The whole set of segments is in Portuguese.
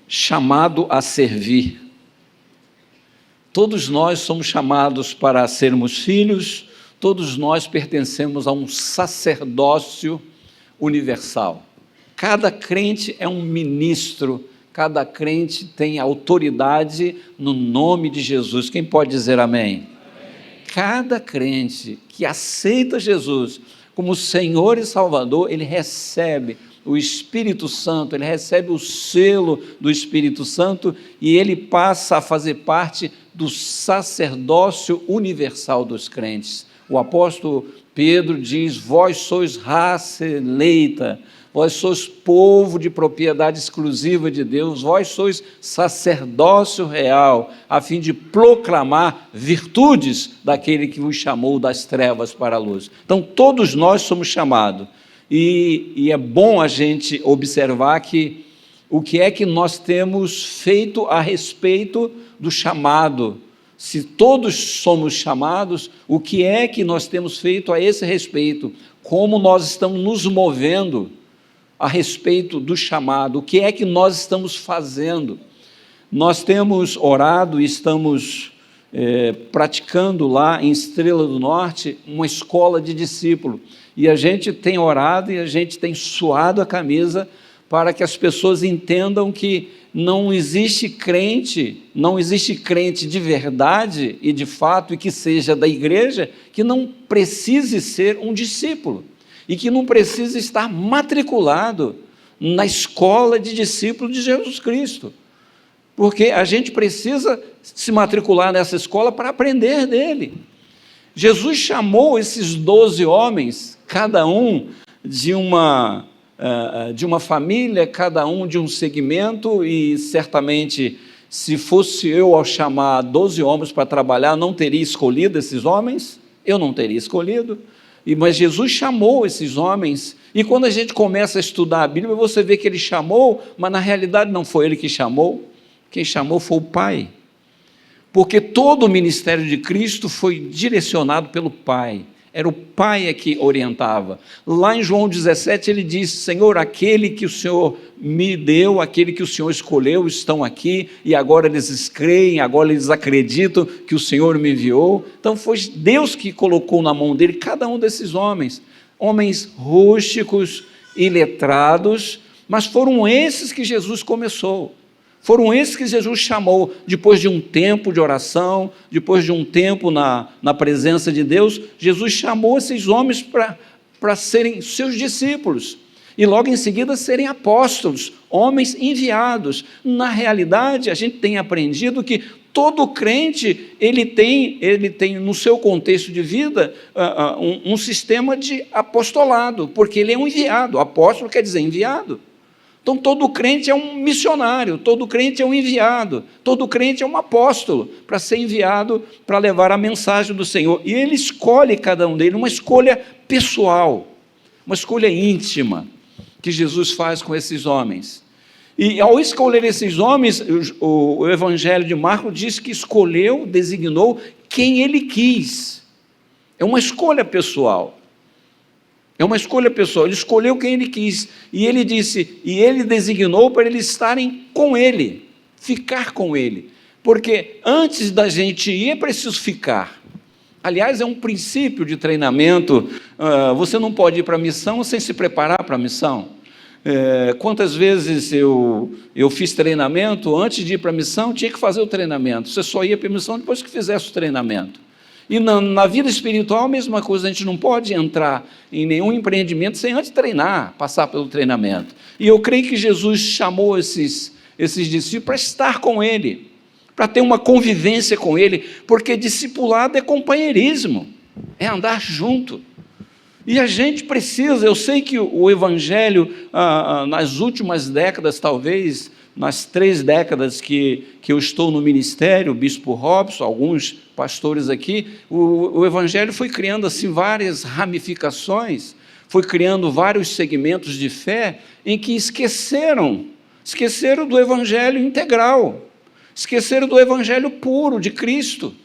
chamado a servir. Todos nós somos chamados para sermos filhos, todos nós pertencemos a um sacerdócio universal. Cada crente é um ministro, cada crente tem autoridade no nome de Jesus. Quem pode dizer amém? Cada crente que aceita Jesus como Senhor e Salvador, ele recebe o Espírito Santo, ele recebe o selo do Espírito Santo e ele passa a fazer parte do sacerdócio universal dos crentes. O apóstolo Pedro diz: vós sois raça eleita, vós sois povo de propriedade exclusiva de Deus, vós sois sacerdócio real, a fim de proclamar virtudes daquele que vos chamou das trevas para a luz. Então, todos nós somos chamados, e é bom a gente observar que o que é que nós temos feito a respeito do chamado. Se todos somos chamados, o que é que nós temos feito a esse respeito? Como nós estamos nos movendo a respeito do chamado? O que é que nós estamos fazendo? Nós temos orado e estamos praticando lá em Estrela do Norte uma escola de discípulo, e a gente tem orado e a gente tem suado a camisa para que as pessoas entendam que não existe crente de verdade e de fato, e que seja da igreja, que não precise ser um discípulo, e que não precise estar matriculado na escola de discípulo de Jesus Cristo, porque a gente precisa se matricular nessa escola para aprender dele. Jesus chamou esses 12 homens, cada um de uma família, cada um de um segmento, e certamente, se fosse eu ao chamar 12 homens para trabalhar, não teria escolhido esses homens, eu não teria escolhido, mas Jesus chamou esses homens, e quando a gente começa a estudar a Bíblia, você vê que ele chamou, mas na realidade não foi ele que chamou, quem chamou foi o Pai, porque todo o ministério de Cristo foi direcionado pelo Pai. Era o Pai que orientava. Lá em João 17 ele diz: Senhor, aquele que o Senhor me deu, aquele que o Senhor escolheu, estão aqui, e agora eles creem, agora eles acreditam que o Senhor me enviou. Então foi Deus que colocou na mão dele cada um desses homens, homens rústicos, iletrados, mas foram esses que Jesus começou. Foram esses que Jesus chamou, depois de um tempo de oração, depois de um tempo na presença de Deus, Jesus chamou esses homens para serem seus discípulos, e logo em seguida serem apóstolos, homens enviados. Na realidade, a gente tem aprendido que todo crente, ele tem no seu contexto de vida, um sistema de apostolado, porque ele é um enviado. Apóstolo quer dizer enviado. Então, todo crente é um missionário, todo crente é um enviado, todo crente é um apóstolo, para ser enviado para levar a mensagem do Senhor. E ele escolhe cada um deles, uma escolha pessoal, uma escolha íntima, que Jesus faz com esses homens. E ao escolher esses homens, o Evangelho de Marcos diz que escolheu, designou quem ele quis. É uma escolha pessoal. É uma escolha pessoal, ele escolheu quem ele quis, e ele disse, e ele designou para eles estarem com ele, ficar com ele, porque antes da gente ir é preciso ficar. Aliás, é um princípio de treinamento, você não pode ir para a missão sem se preparar para a missão. Quantas vezes eu fiz treinamento, antes de ir para a missão, tinha que fazer o treinamento, você só ia para a missão depois que fizesse o treinamento. E na vida espiritual, a mesma coisa, a gente não pode entrar em nenhum empreendimento sem antes treinar, passar pelo treinamento. E eu creio que Jesus chamou esses discípulos para estar com ele, para ter uma convivência com ele, porque discipulado é companheirismo, é andar junto. E a gente precisa, eu sei que o Evangelho, nas últimas décadas, talvez, nas 3 décadas que eu estou no ministério, o bispo Robson, alguns pastores aqui, o Evangelho foi criando assim várias ramificações, foi criando vários segmentos de fé em que esqueceram do Evangelho integral, esqueceram do Evangelho puro de Cristo,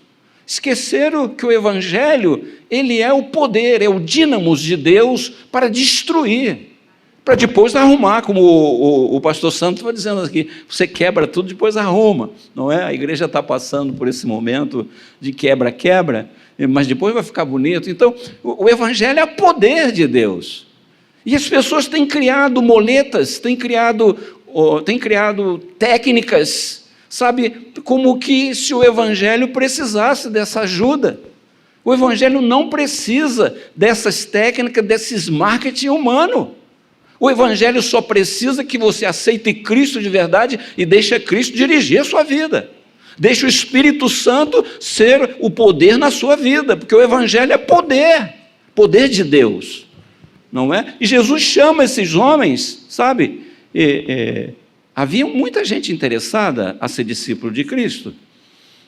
esqueceram que o Evangelho, ele é o poder, é o dínamos de Deus para destruir, para depois arrumar, como o pastor Santos vai dizendo aqui, você quebra tudo, depois arruma, não é? A igreja está passando por esse momento de quebra-quebra, mas depois vai ficar bonito. Então, o evangelho é o poder de Deus. E as pessoas têm criado moletas, têm criado técnicas, sabe, como que se o evangelho precisasse dessa ajuda. O evangelho não precisa dessas técnicas, desses marketing humano. O evangelho só precisa que você aceite Cristo de verdade e deixe Cristo dirigir a sua vida. Deixe o Espírito Santo ser o poder na sua vida, porque o evangelho é poder de Deus, não é? E Jesus chama esses homens, sabe? Havia muita gente interessada a ser discípulo de Cristo.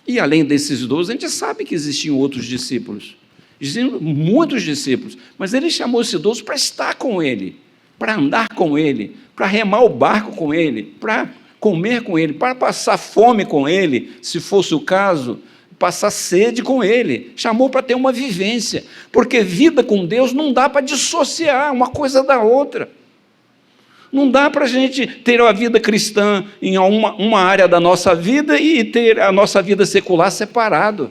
E além desses 12, a gente sabe que existiam outros discípulos. Existiam muitos discípulos, mas ele chamou esses 12 para estar com ele, para andar com ele, para remar o barco com ele, para comer com ele, para passar fome com ele, se fosse o caso, passar sede com ele. Chamou para ter uma vivência, porque vida com Deus não dá para dissociar uma coisa da outra. Não dá para a gente ter a vida cristã em uma área da nossa vida e ter a nossa vida secular separado.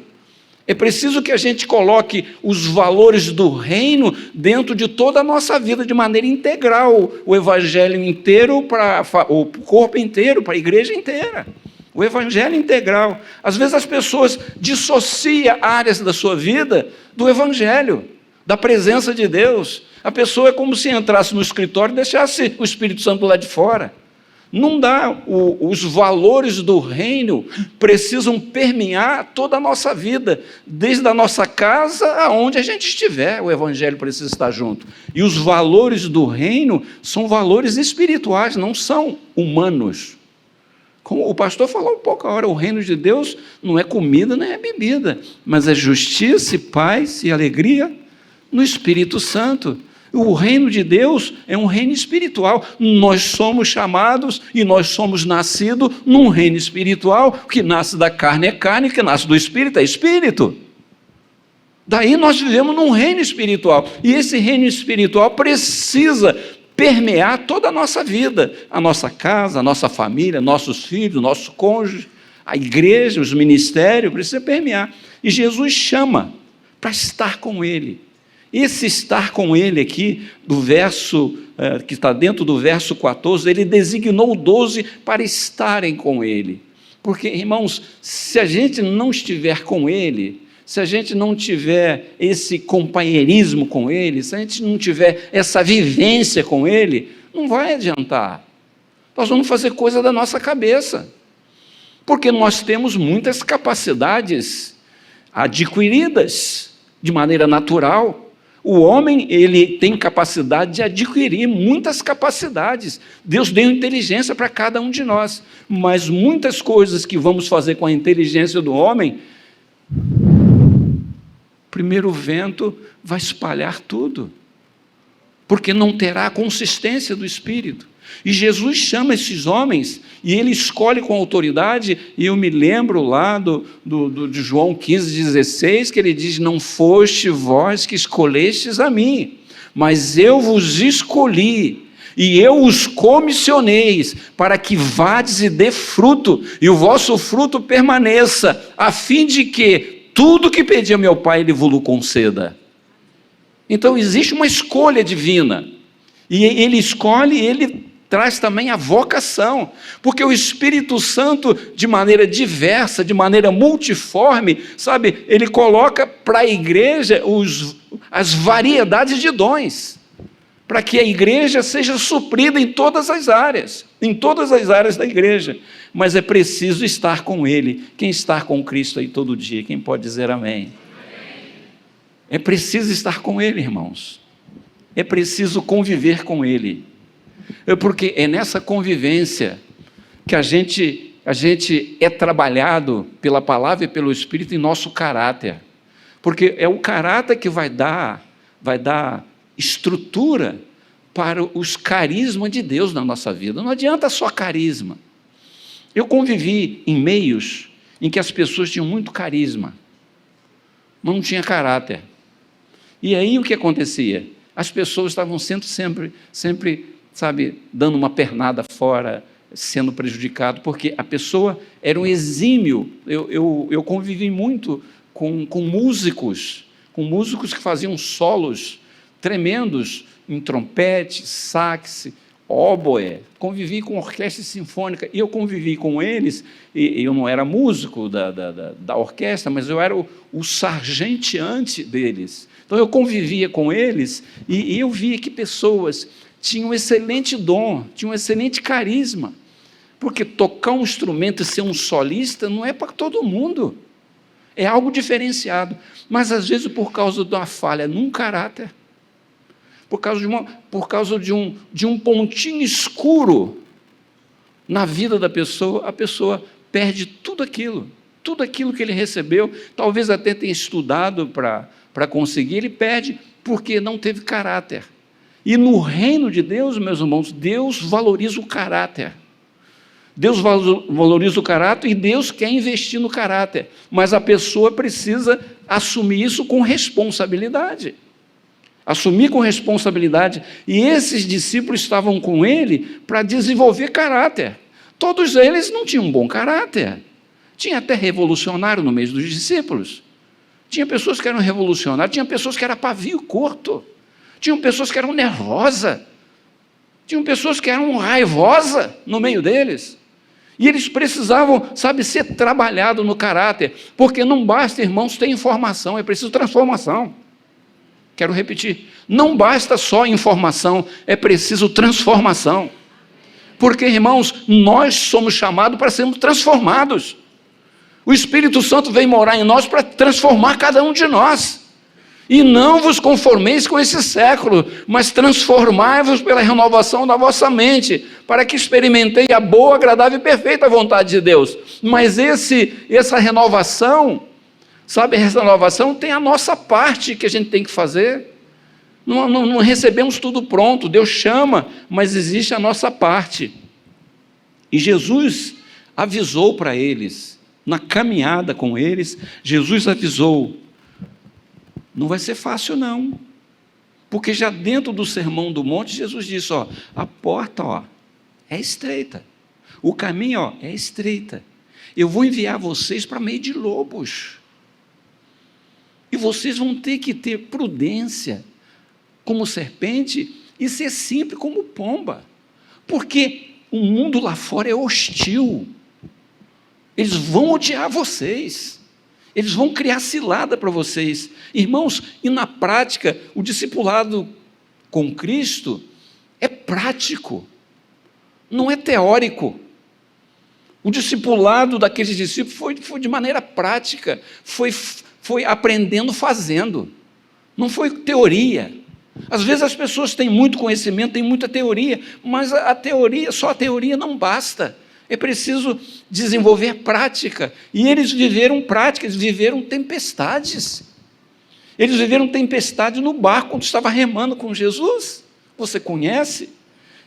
É preciso que a gente coloque os valores do reino dentro de toda a nossa vida de maneira integral, o evangelho inteiro para o corpo inteiro, para a igreja inteira. O evangelho integral. Às vezes as pessoas dissociam áreas da sua vida do evangelho, da presença de Deus. A pessoa é como se entrasse no escritório e deixasse o Espírito Santo lá de fora. Não dá. Os valores do reino precisam permear toda a nossa vida, desde a nossa casa aonde a gente estiver, o evangelho precisa estar junto. E os valores do reino são valores espirituais, não são humanos. Como o pastor falou um pouco agora, o reino de Deus não é comida nem é bebida, mas é justiça, paz e alegria no Espírito Santo. O reino de Deus é um reino espiritual. Nós somos chamados e nós somos nascidos num reino espiritual. O que nasce da carne é carne, o que nasce do espírito é espírito. Daí nós vivemos num reino espiritual. E esse reino espiritual precisa permear toda a nossa vida, a nossa casa, a nossa família, nossos filhos, nosso cônjuge, a igreja, os ministérios, precisa permear. E Jesus chama para estar com ele. Esse estar com ele aqui, do verso, que está dentro do verso 14, ele designou 12 para estarem com ele. Porque, irmãos, se a gente não estiver com ele, se a gente não tiver esse companheirismo com ele, se a gente não tiver essa vivência com ele, não vai adiantar. Nós vamos fazer coisa da nossa cabeça. Porque nós temos muitas capacidades adquiridas de maneira natural. O homem, ele tem capacidade de adquirir muitas capacidades. Deus deu inteligência para cada um de nós. Mas muitas coisas que vamos fazer com a inteligência do homem, primeiro vento vai espalhar tudo. Porque não terá a consistência do Espírito. E Jesus chama esses homens, e ele escolhe com autoridade, e eu me lembro lá de João 15,16, que ele diz, não foste vós que escolhestes a mim, mas eu vos escolhi, e eu os comissioneis, para que vades e dê fruto, e o vosso fruto permaneça, a fim de que tudo que pedi a meu Pai, ele vos conceda. Então existe uma escolha divina, e ele escolhe, ele traz também a vocação, porque o Espírito Santo, de maneira diversa, de maneira multiforme, sabe, ele coloca para a igreja as variedades de dons, para que a igreja seja suprida em todas as áreas da igreja, mas é preciso estar com ele. Quem está com Cristo aí todo dia, quem pode dizer amém? É preciso estar com ele, irmãos, é preciso conviver com ele, porque é nessa convivência que a gente é trabalhado pela palavra e pelo Espírito em nosso caráter, porque é o caráter que vai dar estrutura para os carismas de Deus na nossa vida. Não adianta só carisma. Eu convivi em meios em que as pessoas tinham muito carisma, mas não tinha caráter. E aí o que acontecia? As pessoas estavam sendo sempre sabe, dando uma pernada fora, sendo prejudicado, porque a pessoa era um exímio. Eu convivi muito com músicos que faziam solos tremendos em trompete, sax, óboe. Convivi com orquestra sinfônica, e eu convivi com eles, e eu não era músico da orquestra, mas eu era o sargenteante deles. Então eu convivia com eles, e eu via que pessoas tinham um excelente dom, tinham um excelente carisma, porque tocar um instrumento e ser um solista não é para todo mundo, é algo diferenciado, mas às vezes por causa de uma falha num caráter, por causa de um pontinho escuro na vida da pessoa, a pessoa perde tudo aquilo que ele recebeu, talvez até tenha estudado para conseguir, ele perde porque não teve caráter. E no reino de Deus, meus irmãos, Deus valoriza o caráter. Deus valoriza o caráter e Deus quer investir no caráter, mas a pessoa precisa assumir isso com responsabilidade. Assumir com responsabilidade. E esses discípulos estavam com ele para desenvolver caráter. Todos eles não tinham um bom caráter. Tinha até revolucionário no meio dos discípulos. Tinha pessoas que eram revolucionárias, tinha pessoas que eram pavio curto, tinham pessoas que eram nervosas, tinham pessoas que eram raivosas no meio deles. E eles precisavam, sabe, ser trabalhado no caráter, porque não basta, irmãos, ter informação, é preciso transformação. Quero repetir, não basta só informação, é preciso transformação. Porque, irmãos, nós somos chamados para sermos transformados. O Espírito Santo vem morar em nós para transformar cada um de nós. E não vos conformeis com esse século, mas transformai-vos pela renovação da vossa mente, para que experimentei a boa, agradável e perfeita vontade de Deus. Mas essa renovação, sabe, essa renovação tem a nossa parte que a gente tem que fazer. Não recebemos tudo pronto, Deus chama, mas existe a nossa parte. E Jesus avisou para eles, na caminhada com eles, Jesus avisou: não vai ser fácil não, porque já dentro do Sermão do Monte, Jesus disse, a porta, é estreita, o caminho, é estreita, eu vou enviar vocês para meio de lobos, e vocês vão ter que ter prudência, como serpente, e ser simples como pomba, porque o mundo lá fora é hostil, eles vão odiar vocês, eles vão criar cilada para vocês. Irmãos, e na prática, o discipulado com Cristo é prático, não é teórico. O discipulado daqueles discípulos foi de maneira prática, foi aprendendo fazendo, não foi teoria. Às vezes as pessoas têm muito conhecimento, têm muita teoria, mas só a teoria não basta. É preciso desenvolver prática. E eles viveram prática, eles viveram tempestades. Eles viveram tempestade no barco, quando estava remando com Jesus. Você conhece?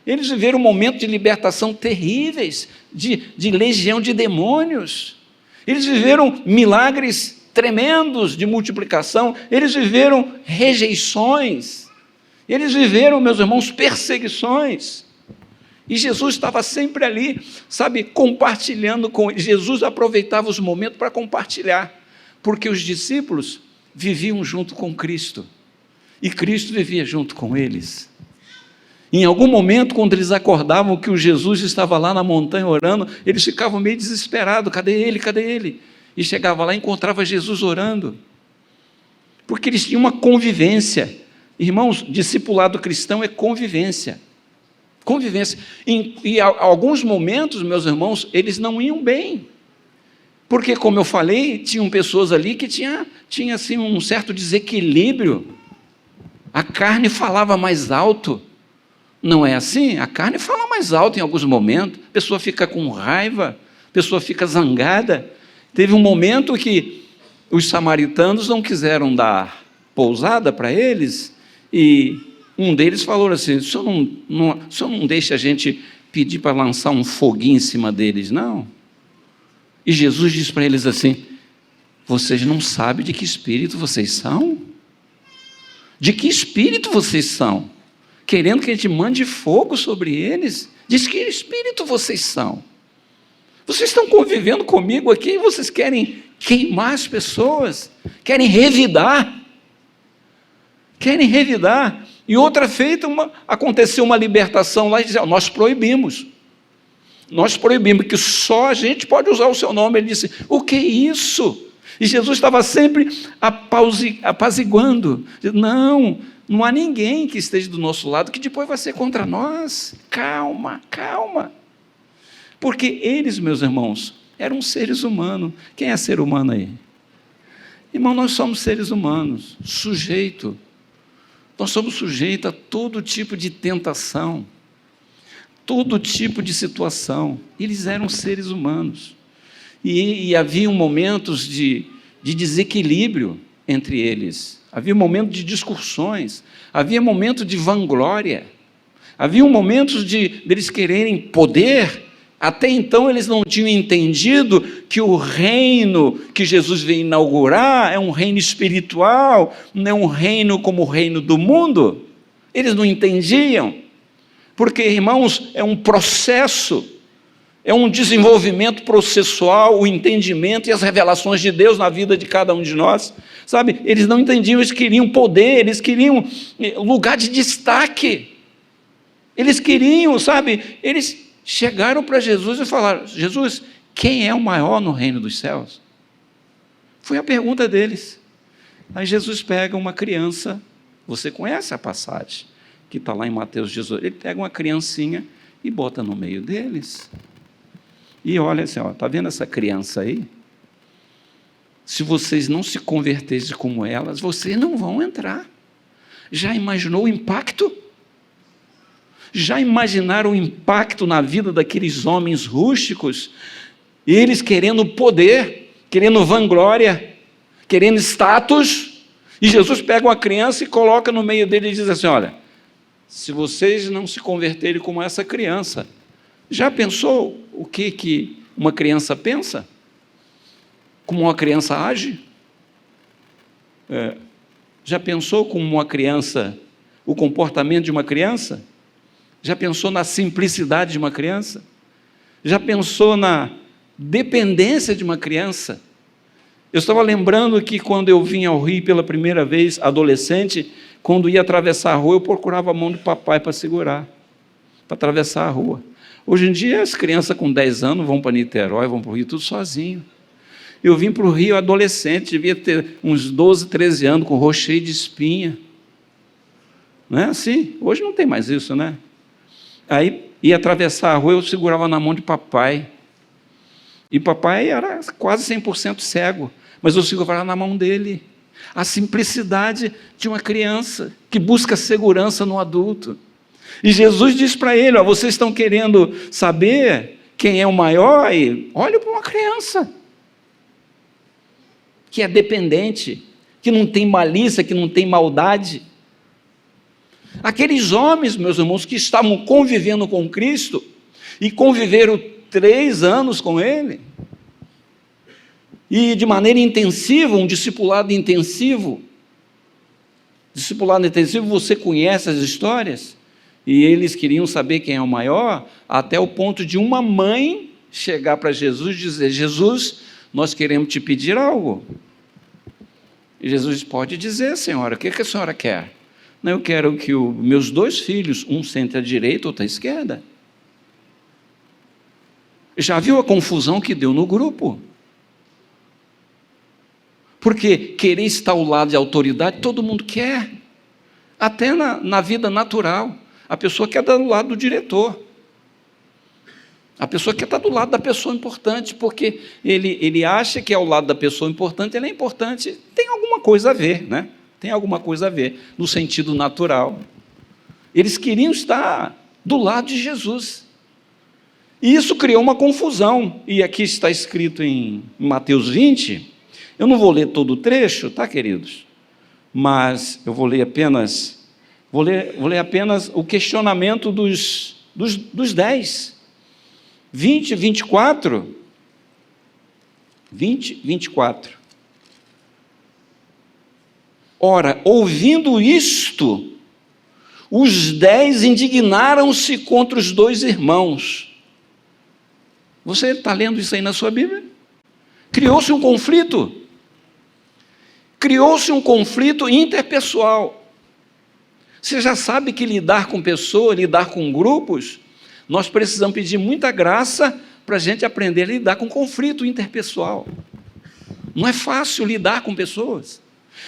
Eles viveram momentos de libertação terríveis, de legião de demônios. Eles viveram milagres tremendos de multiplicação. Eles viveram rejeições. Eles viveram, meus irmãos, perseguições. E Jesus estava sempre ali, sabe, compartilhando com eles. Jesus aproveitava os momentos para compartilhar, porque os discípulos viviam junto com Cristo, e Cristo vivia junto com eles. Em algum momento, quando eles acordavam que o Jesus estava lá na montanha orando, eles ficavam meio desesperados, cadê ele, cadê ele? E chegava lá e encontrava Jesus orando, porque eles tinham uma convivência. Irmãos, discipulado cristão é convivência. Convivência. E alguns momentos, meus irmãos, eles não iam bem, porque, como eu falei, tinham pessoas ali que tinha assim, um certo desequilíbrio, a carne falava mais alto, não é assim? A carne fala mais alto em alguns momentos, a pessoa fica com raiva, a pessoa fica zangada. Teve um momento que os samaritanos não quiseram dar pousada para eles, e um deles falou assim, o senhor não deixa a gente pedir para lançar um foguinho em cima deles, não? E Jesus disse para eles assim, vocês não sabem de que espírito vocês são? De que espírito vocês são? querendo que a gente mande fogo sobre eles. Diz que espírito vocês são. Vocês estão convivendo comigo aqui e vocês querem queimar as pessoas, querem revidar. Querem revidar. E outra feita, aconteceu uma libertação lá e dizia, nós proibimos que só a gente pode usar o seu nome. Ele disse, o que é isso? E Jesus estava sempre apaziguando. Não há ninguém que esteja do nosso lado que depois vai ser contra nós. Calma, calma. Porque eles, meus irmãos, eram seres humanos. Quem é ser humano aí? Irmão, nós somos seres humanos, nós somos sujeitos a todo tipo de tentação, todo tipo de situação. Eles eram seres humanos. E havia momentos de desequilíbrio entre eles. Havia momentos de discussões. Havia momentos de vanglória. Havia momentos deles quererem poder. Até então eles não tinham entendido que o reino que Jesus veio inaugurar é um reino espiritual, não é um reino como o reino do mundo. Eles não entendiam, porque, irmãos, é um processo, é um desenvolvimento processual, o entendimento e as revelações de Deus na vida de cada um de nós, sabe? Eles não entendiam, eles queriam poder, eles queriam lugar de destaque, eles queriam, sabe, eles chegaram para Jesus e falaram, Jesus, quem é o maior no reino dos céus? Foi a pergunta deles. Aí Jesus pega uma criança, você conhece a passagem, que está lá em Mateus 18, ele pega uma criancinha e bota no meio deles. E olha assim, está vendo essa criança aí? Se vocês não se converterem como elas, vocês não vão entrar. Já imaginou o impacto? Já imaginaram o impacto na vida daqueles homens rústicos? Eles querendo poder, querendo vanglória, querendo status, e Jesus pega uma criança e coloca no meio dele e diz assim, olha, se vocês não se converterem como essa criança, já pensou o que uma criança pensa? Como uma criança age? Já pensou como uma criança, o comportamento de uma criança? Já pensou na simplicidade de uma criança? Já pensou na dependência de uma criança? Eu estava lembrando que quando eu vim ao Rio pela primeira vez, adolescente, quando ia atravessar a rua, eu procurava a mão de papai para segurar, para atravessar a rua. Hoje em dia, as crianças com 10 anos vão para Niterói, vão para o Rio, tudo sozinho. Eu vim para o Rio adolescente, devia ter uns 12, 13 anos, com o rosto cheio de espinha. Não é assim? Hoje não tem mais isso, né? Aí, ia atravessar a rua, eu segurava na mão de papai. E papai era quase 100% cego, mas eu segurava na mão dele. A simplicidade de uma criança que busca segurança no adulto. E Jesus diz para ele, vocês estão querendo saber quem é o maior? E olha para uma criança que é dependente, que não tem malícia, que não tem maldade. Aqueles homens, meus irmãos, que estavam convivendo com Cristo e conviveram 3 anos com Ele, e de maneira intensiva, um discipulado intensivo. Discipulado intensivo, você conhece as histórias, e eles queriam saber quem é o maior, até o ponto de uma mãe chegar para Jesus e dizer, Jesus, nós queremos te pedir algo. E Jesus pode dizer, senhora, o que a senhora quer? Não, eu quero que meus 2 filhos, um sente à direita, outro à esquerda. Já viu a confusão que deu no grupo? Porque querer estar ao lado de autoridade, todo mundo quer. Até na vida natural. A pessoa quer estar do lado do diretor. A pessoa quer estar do lado da pessoa importante, porque ele acha que ao lado da pessoa importante, ele é importante. Tem alguma coisa a ver, né? Tem alguma coisa a ver, no sentido natural. Eles queriam estar do lado de Jesus. E isso criou uma confusão. E aqui está escrito em Mateus 20, eu não vou ler todo o trecho, tá, queridos? Mas eu vou ler apenas o questionamento dos 10. 20, 24. 20, 24. Ora, ouvindo isto, os 10 indignaram-se contra os 2 irmãos. Você está lendo isso aí na sua Bíblia? Criou-se um conflito. Criou-se um conflito interpessoal. Você já sabe que lidar com pessoas, lidar com grupos, nós precisamos pedir muita graça para a gente aprender a lidar com conflito interpessoal. Não é fácil lidar com pessoas.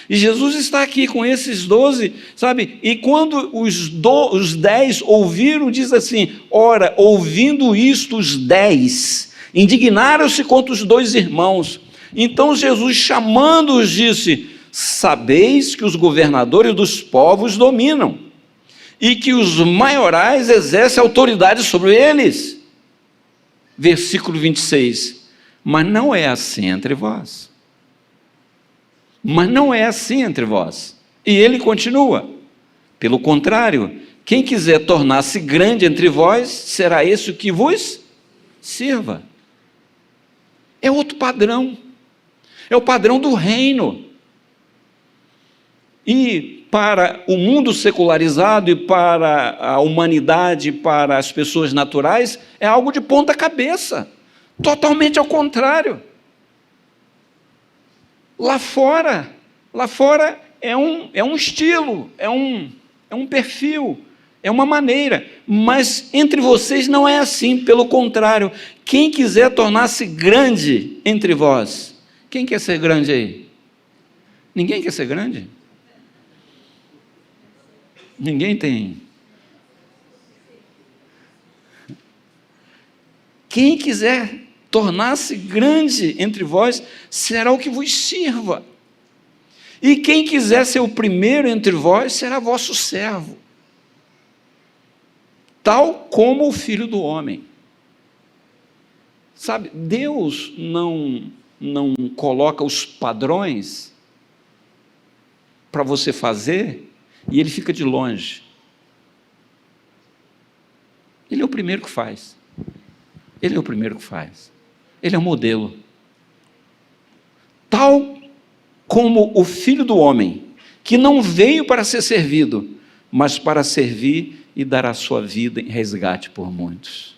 E Jesus está aqui com esses 12, sabe? E quando os 10 ouviram, diz assim: ora, ouvindo isto, os 10 indignaram-se contra os 2 irmãos. Então Jesus, chamando-os, disse: sabeis que os governadores dos povos dominam, e que os maiorais exercem autoridade sobre eles. Versículo 26. Mas não é assim entre vós. Mas não é assim entre vós. E ele continua: pelo contrário, quem quiser tornar-se grande entre vós, será esse o que vos sirva. É outro padrão. É o padrão do reino. E para o mundo secularizado e para a humanidade, para as pessoas naturais, é algo de ponta cabeça. Totalmente ao contrário. Lá fora é um estilo, é um perfil, é uma maneira, mas entre vocês não é assim, pelo contrário, quem quiser tornar-se grande entre vós, quem quer ser grande aí? Ninguém quer ser grande? Ninguém tem. Quem quiser tornar-se grande entre vós, será o que vos sirva. E quem quiser ser o primeiro entre vós, será vosso servo. Tal como o Filho do Homem. Sabe, Deus não coloca os padrões para você fazer e ele fica de longe. Ele é o primeiro que faz. Ele é o primeiro que faz. Ele é o modelo. Tal como o Filho do Homem, que não veio para ser servido, mas para servir e dar a sua vida em resgate por muitos.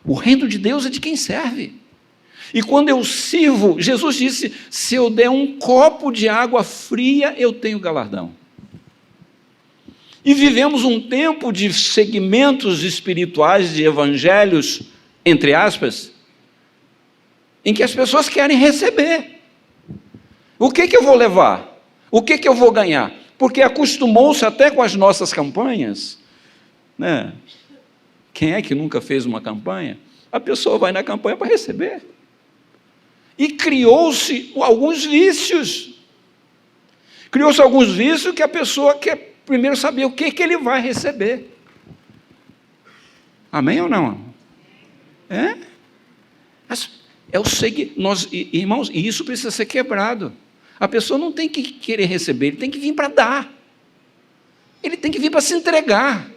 O reino de Deus é de quem serve. E quando eu sirvo, Jesus disse: se eu der um copo de água fria, eu tenho galardão. E vivemos um tempo de segmentos espirituais, de evangelhos, entre aspas, em que as pessoas querem receber. O que eu vou levar? O que eu vou ganhar? Porque acostumou-se até com as nossas campanhas, né? Quem é que nunca fez uma campanha? A pessoa vai na campanha para receber. E criou-se alguns vícios. Criou-se alguns vícios que a pessoa quer primeiro saber o que ele vai receber. Amém ou não? É? Irmãos, e isso precisa ser quebrado. A pessoa não tem que querer receber, ele tem que vir para dar. Ele tem que vir para se entregar.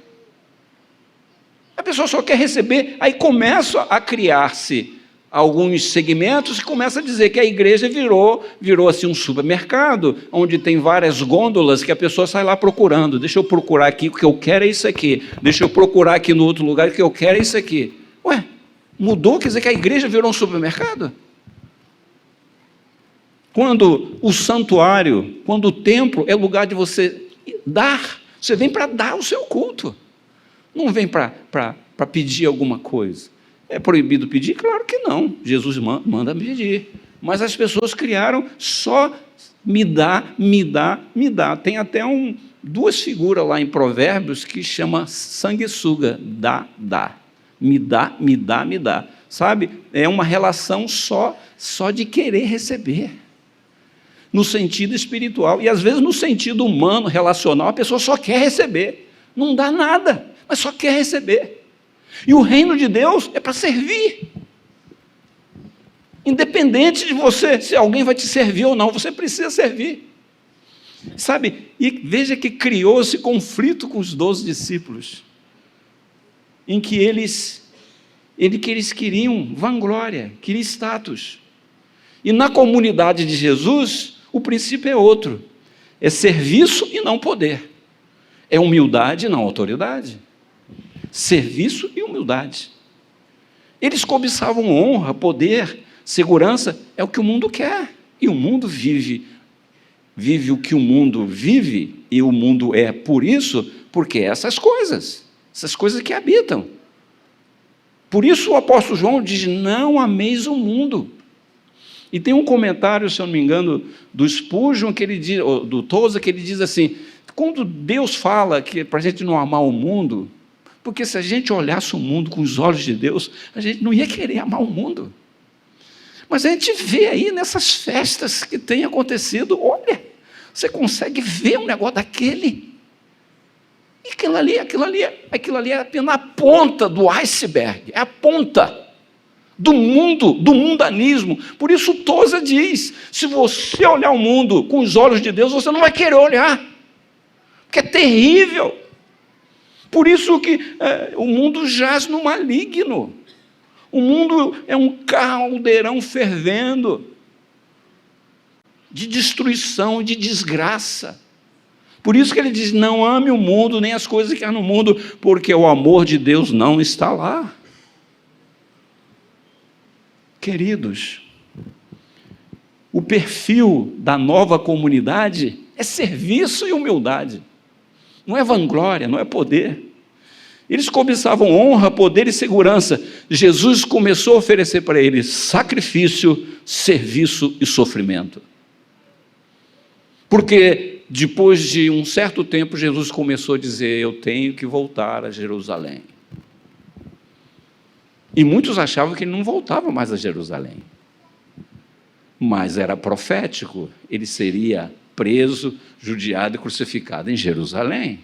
A pessoa só quer receber, aí começa a criar-se alguns segmentos e começa a dizer que a igreja virou assim um supermercado, onde tem várias gôndolas que a pessoa sai lá procurando. Deixa eu procurar aqui, o que eu quero é isso aqui. Deixa eu procurar aqui no outro lugar, o que eu quero é isso aqui. Ué, mudou? Quer dizer que a igreja virou um supermercado? Quando o santuário, quando o templo é lugar de você dar, você vem para dar o seu culto. Não vem para pedir alguma coisa. É proibido pedir? Claro que não. Jesus manda pedir. Mas as pessoas criaram só me dá, me dá, me dá. Tem até duas figuras lá em Provérbios que chama sanguessuga. Dá, dá. Me dá, me dá, me dá. Sabe? É uma relação só de querer receber. No sentido espiritual. E às vezes no sentido humano, relacional, a pessoa só quer receber. Não dá nada, mas só quer receber. E o reino de Deus é para servir. Independente de você, se alguém vai te servir ou não, você precisa servir. Sabe? E veja que criou esse conflito com os 12 discípulos, em que eles queriam vanglória, queriam status. E na comunidade de Jesus, o princípio é outro. É serviço e não poder. é humildade, não autoridade. Serviço e humildade. Eles cobiçavam honra, poder, segurança, é o que o mundo quer. E o mundo vive o que o mundo vive, e o mundo é por isso, porque essas coisas que habitam. Por isso o apóstolo João diz, não ameis o mundo. E tem um comentário, se eu não me engano, do Spurgeon, que ele diz, ou do Tozer, que ele diz assim, quando Deus fala que para a gente não amar o mundo, porque se a gente olhasse o mundo com os olhos de Deus, a gente não ia querer amar o mundo. Mas a gente vê aí nessas festas que têm acontecido, olha, você consegue ver um negócio daquele. E aquilo ali é apenas a ponta do iceberg, é a ponta do mundo, do mundanismo. Por isso Tozer diz, se você olhar o mundo com os olhos de Deus, você não vai querer olhar, porque é terrível. Por isso que o mundo jaz no maligno. O mundo é um caldeirão fervendo de destruição, de desgraça. Por isso que ele diz, não ame o mundo, nem as coisas que há no mundo, porque o amor de Deus não está lá. Queridos, o perfil da nova comunidade é serviço e humildade. Não é vanglória, não é poder. Eles cobiçavam honra, poder e segurança. Jesus começou a oferecer para eles sacrifício, serviço e sofrimento. Porque depois de um certo tempo, Jesus começou a dizer, eu tenho que voltar a Jerusalém. E muitos achavam que ele não voltava mais a Jerusalém. Mas era profético, ele seria preso, judiado e crucificado em Jerusalém.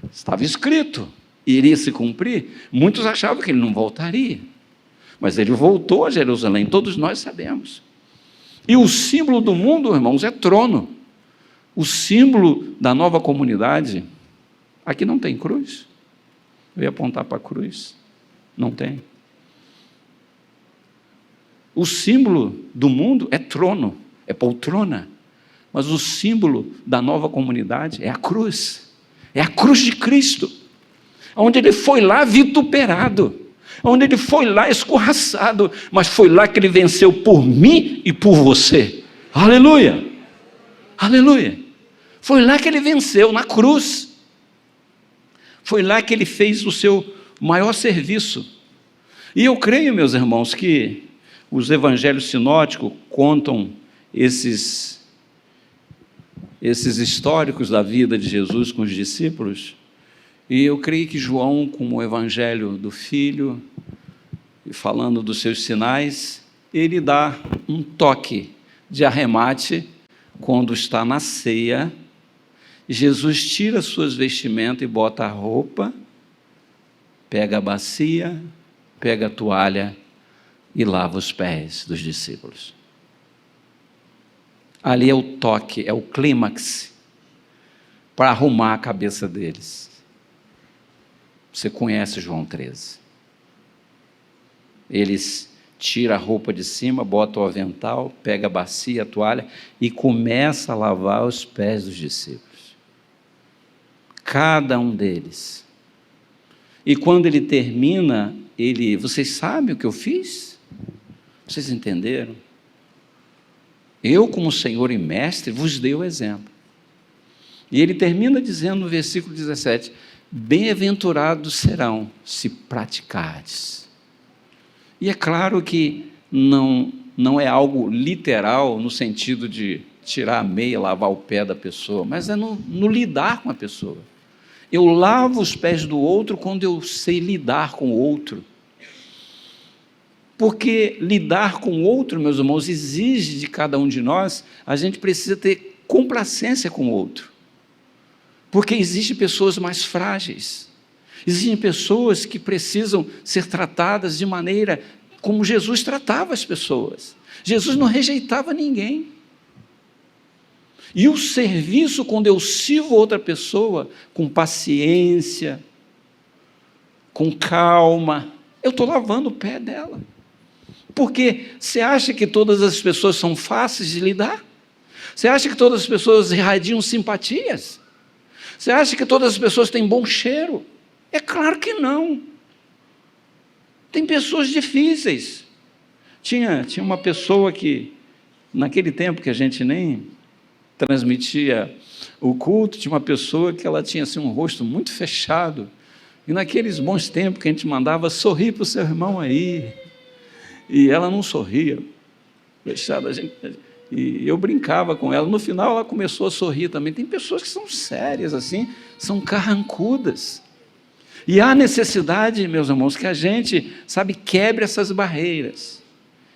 Estava escrito, iria se cumprir. Muitos achavam que ele não voltaria. Mas ele voltou a Jerusalém, todos nós sabemos. E o símbolo do mundo, irmãos, é trono. O símbolo da nova comunidade, aqui não tem cruz. Eu ia apontar para a cruz. Não tem. O símbolo do mundo é trono, é poltrona. Mas o símbolo da nova comunidade é a cruz. É a cruz de Cristo. Onde ele foi lá vituperado. Onde ele foi lá escorraçado. Mas foi lá que ele venceu por mim e por você. Aleluia! Aleluia! Foi lá que ele venceu, na cruz. Foi lá que ele fez o seu maior serviço. E eu creio, meus irmãos, que os evangelhos sinóticos contam esses históricos da vida de Jesus com os discípulos, e eu creio que João, como o evangelho do Filho, e falando dos seus sinais, ele dá um toque de arremate quando está na ceia. Jesus tira suas vestimentas e bota a roupa, pega a bacia, pega a toalha e lava os pés dos discípulos. Ali é o toque, é o clímax para arrumar a cabeça deles. Você conhece João 13. Eles tiram a roupa de cima, botam o avental, pega a bacia, a toalha e começa a lavar os pés dos discípulos. Cada um deles. E quando ele termina, vocês sabem o que eu fiz? Vocês entenderam? Eu, como Senhor e Mestre, vos dei o exemplo. E ele termina dizendo no versículo 17, bem-aventurados serão se praticardes. E é claro que não é algo literal no sentido de tirar a meia, lavar o pé da pessoa, mas é no lidar com a pessoa. Eu lavo os pés do outro quando eu sei lidar com o outro. Porque lidar com o outro, meus irmãos, exige de cada um de nós, a gente precisa ter complacência com o outro. Porque existem pessoas mais frágeis. Existem pessoas que precisam ser tratadas de maneira como Jesus tratava as pessoas. Jesus não rejeitava ninguém. E o serviço, quando eu sirvo outra pessoa, com paciência, com calma, eu estou lavando o pé dela. Porque você acha que todas as pessoas são fáceis de lidar? Você acha que todas as pessoas irradiam simpatias? Você acha que todas as pessoas têm bom cheiro? É claro que não. Tem pessoas difíceis. Tinha uma pessoa que, naquele tempo que a gente nem transmitia o culto, tinha uma pessoa que ela tinha assim, um rosto muito fechado. E naqueles bons tempos que a gente mandava sorrir para o seu irmão aí. E ela não sorria. Fechada, e eu brincava com ela. No final ela começou a sorrir também. Tem pessoas que são sérias assim, são carrancudas. E há necessidade, meus irmãos, que a gente, quebre essas barreiras.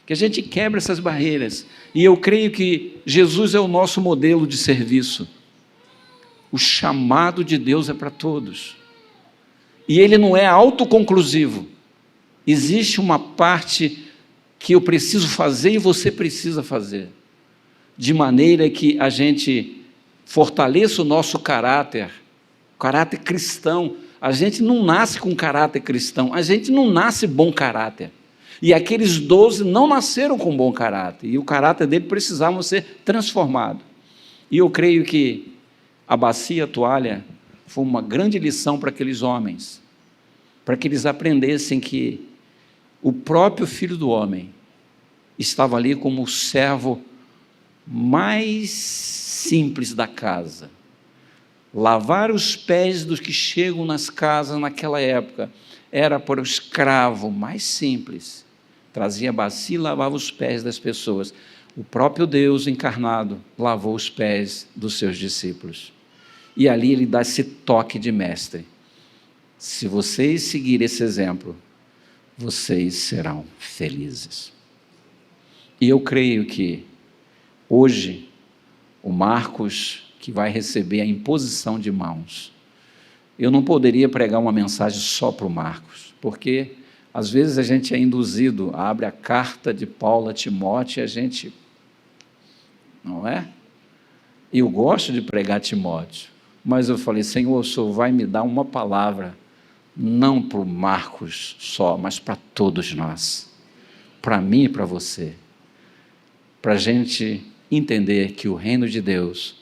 Que a gente quebre essas barreiras. E eu creio que Jesus é o nosso modelo de serviço. O chamado de Deus é para todos. E ele não é autoconclusivo. Existe uma parte que eu preciso fazer e você precisa fazer. De maneira que a gente fortaleça o nosso caráter cristão. A gente não nasce com caráter cristão, a gente não nasce bom caráter. E aqueles 12 não nasceram com bom caráter, e o caráter dele precisava ser transformado. E eu creio que a bacia e a toalha foi uma grande lição para aqueles homens, para que eles aprendessem que o próprio Filho do Homem estava ali como o servo mais simples da casa. Lavar os pés dos que chegam nas casas naquela época era para o escravo mais simples. Trazia a bacia e lavava os pés das pessoas. O próprio Deus encarnado lavou os pés dos seus discípulos. E ali ele dá esse toque de mestre. Se vocês seguirem esse exemplo, vocês serão felizes. E eu creio que hoje o Marcos, que vai receber a imposição de mãos, eu não poderia pregar uma mensagem só para o Marcos, porque às vezes a gente é induzido, abre a carta de Paulo a Timóteo e a gente, não é? Eu gosto de pregar Timóteo, mas eu falei, Senhor, o Senhor vai me dar uma palavra, não para o Marcos só, mas para todos nós, para mim e para você, para a gente entender que o reino de Deus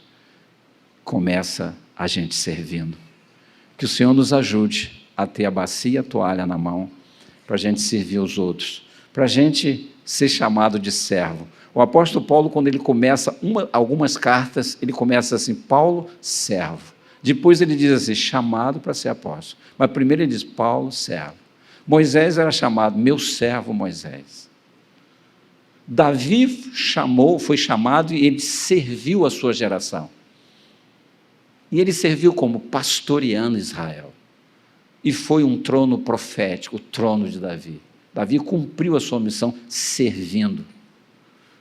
começa a gente servindo. Que o Senhor nos ajude a ter a bacia e a toalha na mão, para a gente servir os outros, para a gente ser chamado de servo. O apóstolo Paulo, quando ele começa algumas cartas, ele começa assim, Paulo, servo. Depois ele diz assim, chamado para ser apóstolo. Mas primeiro ele diz, Paulo, servo. Moisés era chamado, meu servo Moisés. Davi foi chamado e ele serviu a sua geração. E ele serviu como pastoreando Israel. E foi um trono profético, o trono de Davi. Davi cumpriu a sua missão servindo.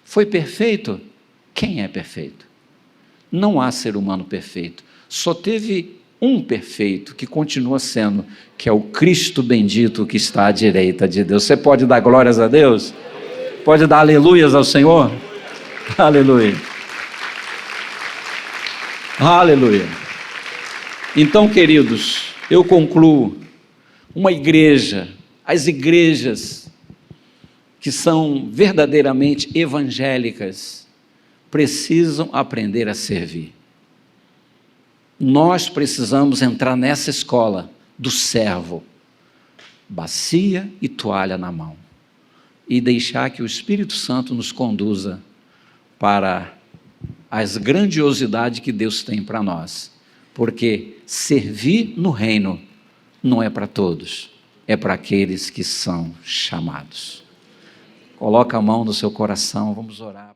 Foi perfeito? Quem é perfeito? Não há ser humano perfeito. Só teve um perfeito que continua sendo, que é o Cristo bendito que está à direita de Deus. Você pode dar glórias a Deus? Pode dar aleluias ao Senhor? Aleluia. Aleluia. Então, queridos, eu concluo, as igrejas que são verdadeiramente evangélicas, precisam aprender a servir. Nós precisamos entrar nessa escola do servo, bacia e toalha na mão, e deixar que o Espírito Santo nos conduza para as grandiosidades que Deus tem para nós, porque servir no reino não é para todos, é para aqueles que são chamados. Coloca a mão no seu coração, vamos orar.